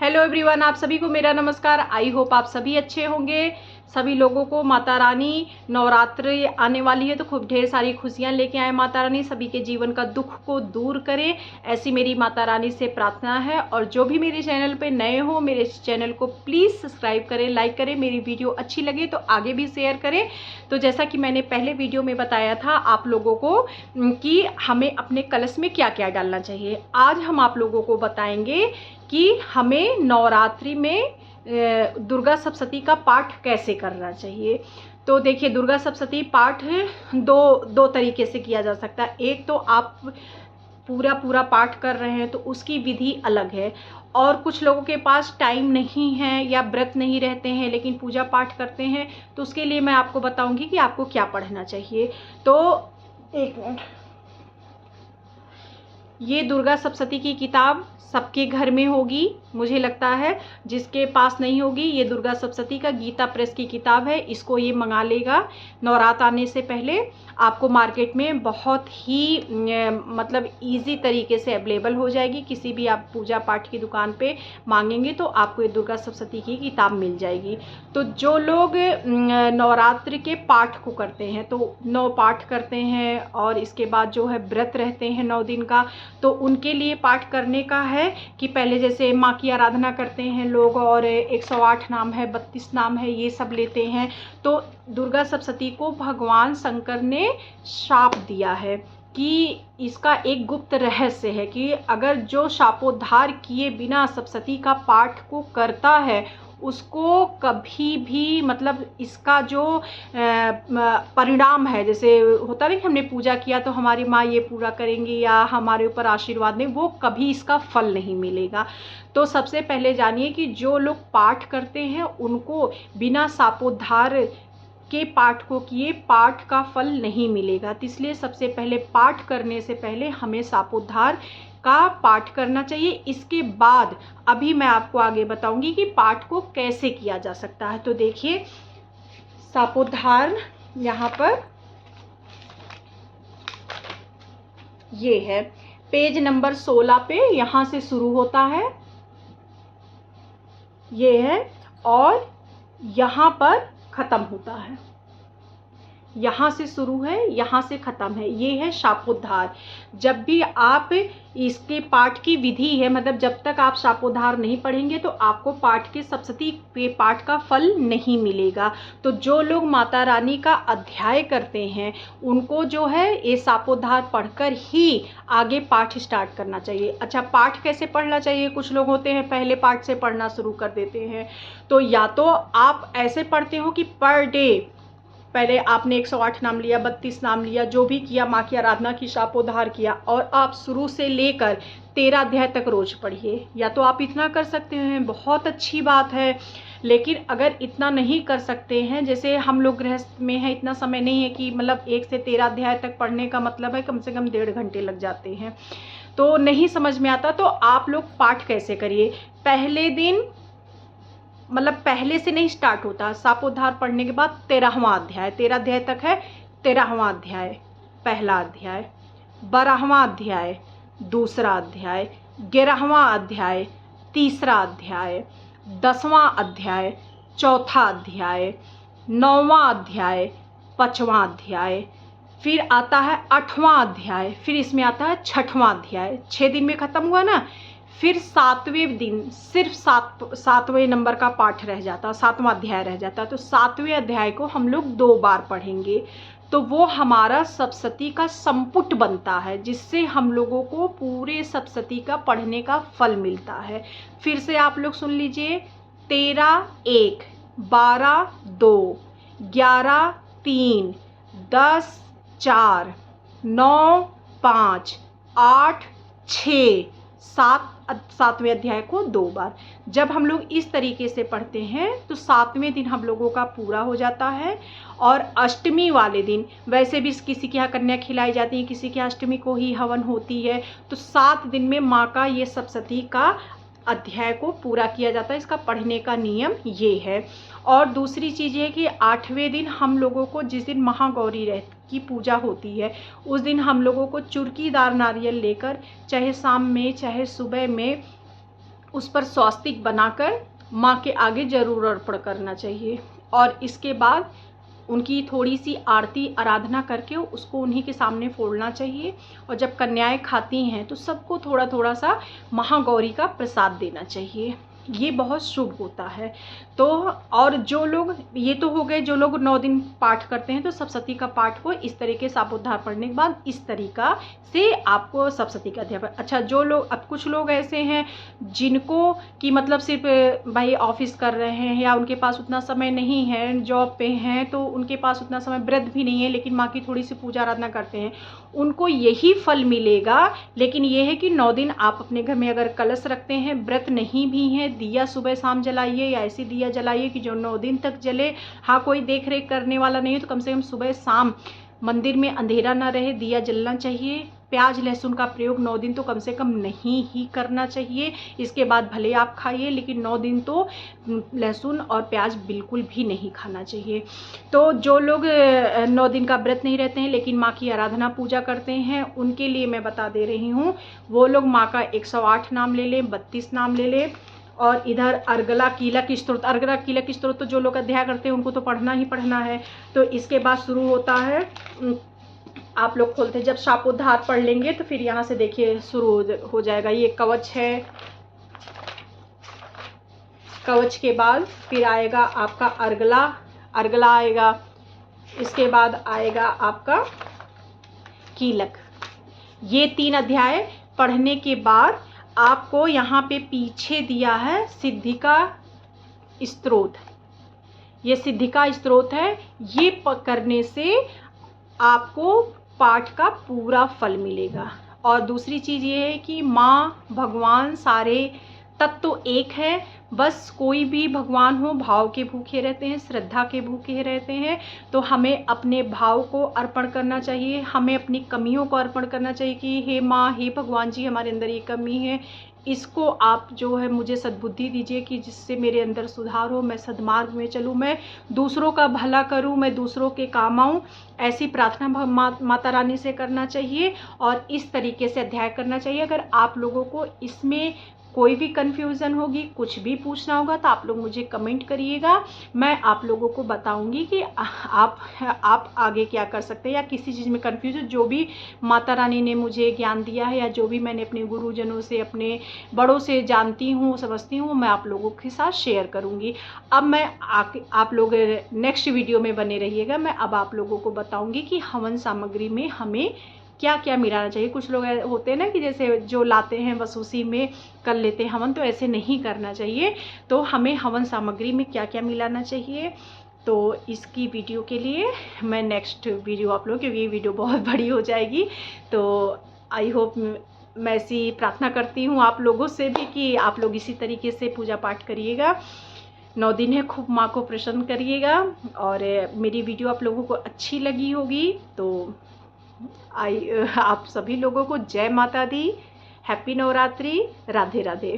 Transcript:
Hello everyone, आप सभी को मेरा नमस्कार। आई होप आप सभी अच्छे होंगे। सभी लोगों को माता रानी नवरात्रि आने वाली है तो खूब ढेर सारी खुशियां लेके आए। माता रानी सभी के जीवन का दुख को दूर करे, ऐसी मेरी माता रानी से प्रार्थना है। और जो भी मेरे चैनल पे नए हो, मेरे चैनल को प्लीज़ सब्सक्राइब करें, लाइक करें। मेरी वीडियो अच्छी लगे तो आगे भी शेयर करें। तो जैसा कि मैंने पहले वीडियो में बताया था आप लोगों को कि हमें अपने कलश में क्या क्या डालना चाहिए, आज हम आप लोगों को बताएंगे कि हमें नवरात्रि में दुर्गा सप्तशती का पाठ कैसे करना चाहिए। तो देखिए, दुर्गा सप्तशती पाठ दो तरीके से किया जा सकता है। एक तो आप पूरा पाठ कर रहे हैं तो उसकी विधि अलग है, और कुछ लोगों के पास टाइम नहीं है या व्रत नहीं रहते हैं लेकिन पूजा पाठ करते हैं, तो उसके लिए मैं आपको बताऊंगी कि आपको क्या पढ़ना चाहिए। तो एक मिनट, ये दुर्गा सप्तशती की किताब सबके घर में होगी मुझे लगता है। जिसके पास नहीं होगी, ये दुर्गा सप्तशती का गीता प्रेस की किताब है, इसको ये मंगा लेगा। नवरात्र आने से पहले आपको मार्केट में बहुत ही मतलब इजी तरीके से अवेलेबल हो जाएगी। किसी भी आप पूजा पाठ की दुकान पे मांगेंगे तो आपको ये दुर्गा सप्तशती की किताब मिल जाएगी। तो जो लोग नवरात्र के पाठ को करते हैं, तो 9 पाठ करते हैं और इसके बाद जो है व्रत रहते हैं 9 दिन का, तो उनके लिए पाठ करने का है कि पहले जैसे माँ की आराधना करते हैं लोग और 108 नाम है, 32 नाम है, ये सब लेते हैं। तो दुर्गा सप्तशती को भगवान शंकर ने शाप दिया है कि इसका एक गुप्त रहस्य है कि अगर जो शापोद्धार किए बिना सप्तशती का पाठ को करता है उसको कभी भी मतलब इसका जो परिणाम है, जैसे होता है कि हमने पूजा किया तो हमारी माँ ये पूरा करेंगी या हमारे ऊपर आशीर्वाद दें, वो कभी इसका फल नहीं मिलेगा। तो सबसे पहले जानिए कि जो लोग पाठ करते हैं उनको बिना शापोद्धार के पाठ को किए पाठ का फल नहीं मिलेगा। तो इसलिए सबसे पहले पाठ करने से पहले हमें शापोद्धार का पाठ करना चाहिए। इसके बाद अभी मैं आपको आगे बताऊंगी कि पाठ को कैसे किया जा सकता है। तो देखिए, शापोद्धार यहाँ पर ये है, पेज नंबर 16 पे यहाँ से शुरू होता है, ये है, और यहाँ पर ख़त्म होता है। यहाँ से शुरू है, यहाँ से ख़त्म है, ये है शापोद्धार। जब भी आप इसके पाठ की विधि है, मतलब जब तक आप शापोद्धार नहीं पढ़ेंगे तो आपको पाठ के सप्तशती के पाठ का फल नहीं मिलेगा। तो जो लोग माता रानी का अध्याय करते हैं उनको जो है ये शापोद्धार पढ़कर ही आगे पाठ स्टार्ट करना चाहिए। अच्छा, पाठ कैसे पढ़ना चाहिए? कुछ लोग होते हैं पहले पाठ से पढ़ना शुरू कर देते हैं। तो या तो आप ऐसे पढ़ते हो कि पर डे पहले आपने 108 नाम लिया, 32 नाम लिया, जो भी किया, माँ की आराधना की, शापोद्धार किया, और आप शुरू से लेकर 13 अध्याय तक रोज पढ़िए। या तो आप इतना कर सकते हैं, बहुत अच्छी बात है। लेकिन अगर इतना नहीं कर सकते हैं, जैसे हम लोग गृहस्थ में हैं, इतना समय नहीं है कि मतलब 1 से 13 अध्याय तक पढ़ने का मतलब है कम से कम 1.5 घंटे लग जाते हैं, तो नहीं समझ में आता, तो आप लोग पाठ कैसे करिए। पहले दिन मतलब पहले से नहीं स्टार्ट होता, शापोद्धार पढ़ने के बाद 13वां अध्याय, 13 अध्याय तक है, 13वां अध्याय पहला अध्याय, 12वां अध्याय दूसरा अध्याय, 11वां अध्याय तीसरा अध्याय, 10वां अध्याय चौथा अध्याय, 9वां अध्याय 5वां अध्याय, फिर आता है 8वां अध्याय, फिर इसमें आता है 6वां अध्याय। 6 दिन में ख़त्म हुआ ना। फिर 7वें दिन सिर्फ 7वें नंबर का पाठ रह जाता, 7वां अध्याय रह जाता। तो 7वें अध्याय को हम लोग 2 बार पढ़ेंगे, तो वो हमारा सप्तशती का संपुट बनता है, जिससे हम लोगों को पूरे सप्तशती का पढ़ने का फल मिलता है। फिर से आप लोग सुन लीजिए, 13-1, 12-2, 11-3, 10-4, 9-5, 8-6, 7वें अध्याय को 2 बार। जब हम लोग इस तरीके से पढ़ते हैं तो 7वें दिन हम लोगों का पूरा हो जाता है। और अष्टमी वाले दिन वैसे भी किसी के यहाँ कन्या खिलाई जाती है, किसी के यहाँ अष्टमी को ही हवन होती है। तो 7 दिन में माँ का ये सप्तशती का अध्याय को पूरा किया जाता है। इसका पढ़ने का नियम ये है। और दूसरी चीज़ ये कि 8वें दिन हम लोगों को, जिस दिन महागौरी की पूजा होती है, उस दिन हम लोगों को चुरकीदार नारियल लेकर, चाहे शाम में चाहे सुबह में, उस पर स्वास्तिक बनाकर माँ के आगे जरूर अर्पण करना चाहिए। और इसके बाद उनकी थोड़ी सी आरती आराधना करके उसको उन्हीं के सामने फोड़ना चाहिए। और जब कन्याएं खाती हैं तो सबको थोड़ा थोड़ा सा महागौरी का प्रसाद देना चाहिए। ये बहुत शुभ होता है। तो और जो लोग, ये तो हो गए जो लोग 9 दिन पाठ करते हैं, तो सप्तशती का पाठ को इस तरीके से शापोद्धार पढ़ने के बाद इस तरीका से आपको सप्तशती का अध्याय। अच्छा, जो लोग, अब कुछ लोग ऐसे हैं जिनको कि मतलब सिर्फ भाई ऑफिस कर रहे हैं या उनके पास उतना समय नहीं है, जॉब पे हैं, तो उनके पास उतना समय, व्रत भी नहीं है लेकिन माँ की थोड़ी सी पूजा आराधना करते हैं, उनको यही फल मिलेगा। लेकिन ये है कि 9 दिन आप अपने घर में अगर कलश रखते हैं, व्रत नहीं भी है, दिया सुबह शाम जलाइए या ऐसी दिया जलाइए कि जो 9 दिन तक जले। हाँ, कोई देख रेख करने वाला नहीं है तो कम से कम सुबह शाम मंदिर में अंधेरा ना रहे, दिया जलना चाहिए। प्याज लहसुन का प्रयोग 9 दिन तो कम से कम नहीं ही करना चाहिए। इसके बाद भले आप खाइए, लेकिन 9 दिन तो लहसुन और प्याज बिल्कुल भी नहीं खाना चाहिए। तो जो लोग 9 दिन का व्रत नहीं रहते हैं लेकिन माँ की आराधना पूजा करते हैं, उनके लिए मैं बता दे रही हूँ, वो लोग माँ का 108 नाम ले लें, 32 नाम ले लें। और इधर अर्गला कीलक स्तोत्र, अर्गला कीलक स्तोत्र तो जो लोग अध्याय करते हैं उनको तो पढ़ना ही पढ़ना है। तो इसके बाद शुरू होता है, आप लोग खोलते हैं, जब शापोद्धार पढ़ लेंगे तो फिर यहाँ से देखिए शुरू हो जाएगा। ये कवच है, कवच के बाद फिर आएगा आपका अर्गला, अर्गला आएगा, इसके बाद आएगा आपका कीलक। ये 3 अध्याय पढ़ने के बाद आपको यहाँ पे पीछे दिया है सिद्धिका स्तोत्र। ये सिद्धिका स्तोत्र है, ये करने से आपको पाठ का पूरा फल मिलेगा। और दूसरी चीज़ ये है कि माँ भगवान सारे तत्व एक है, बस कोई भी भगवान हो भाव के भूखे रहते हैं, श्रद्धा के भूखे रहते हैं। तो हमें अपने भाव को अर्पण करना चाहिए, हमें अपनी कमियों को अर्पण करना चाहिए कि हे माँ, हे भगवान जी, हमारे अंदर ये कमी है, इसको आप जो है मुझे सद्बुद्धि दीजिए कि जिससे मेरे अंदर सुधार हो, मैं सद्मार्ग में चलूँ, मैं दूसरों का भला करूँ, मैं दूसरों के काम आऊँ। ऐसी प्रार्थना माता रानी से करना चाहिए और इस तरीके से अध्याय करना चाहिए। अगर आप लोगों को इसमें कोई भी कन्फ्यूज़न होगी, कुछ भी पूछना होगा तो आप लोग मुझे कमेंट करिएगा, मैं आप लोगों को बताऊंगी कि आप आगे क्या कर सकते हैं। या किसी चीज़ में कन्फ्यूजन, जो भी माता रानी ने मुझे ज्ञान दिया है या जो भी मैंने अपने गुरुजनों से, अपने बड़ों से जानती हूँ, समझती हूँ, मैं आप लोगों के साथ शेयर करूँगी। अब मैं आप लोग नेक्स्ट वीडियो में बने रहिएगा। मैं अब आप लोगों को बताऊँगी कि हवन सामग्री में हमें क्या क्या मिलाना चाहिए। कुछ लोग होते हैं ना कि जैसे जो लाते हैं बस उसी में कर लेते हैं हवन, तो ऐसे नहीं करना चाहिए। तो हमें हवन सामग्री में क्या क्या मिलाना चाहिए, तो इसकी वीडियो के लिए मैं नेक्स्ट वीडियो आप लोग, क्योंकि ये वीडियो बहुत बड़ी हो जाएगी, तो आई होप, मैं ऐसी प्रार्थना करती हूँ आप लोगों से भी कि आप लोग इसी तरीके से पूजा पाठ करिएगा। 9 दिन है, खूब माँ को प्रसन्न करिएगा। और मेरी वीडियो आप लोगों को अच्छी लगी होगी तो आप सभी लोगों को जय माता दी, हैप्पी नवरात्रि, राधे राधे।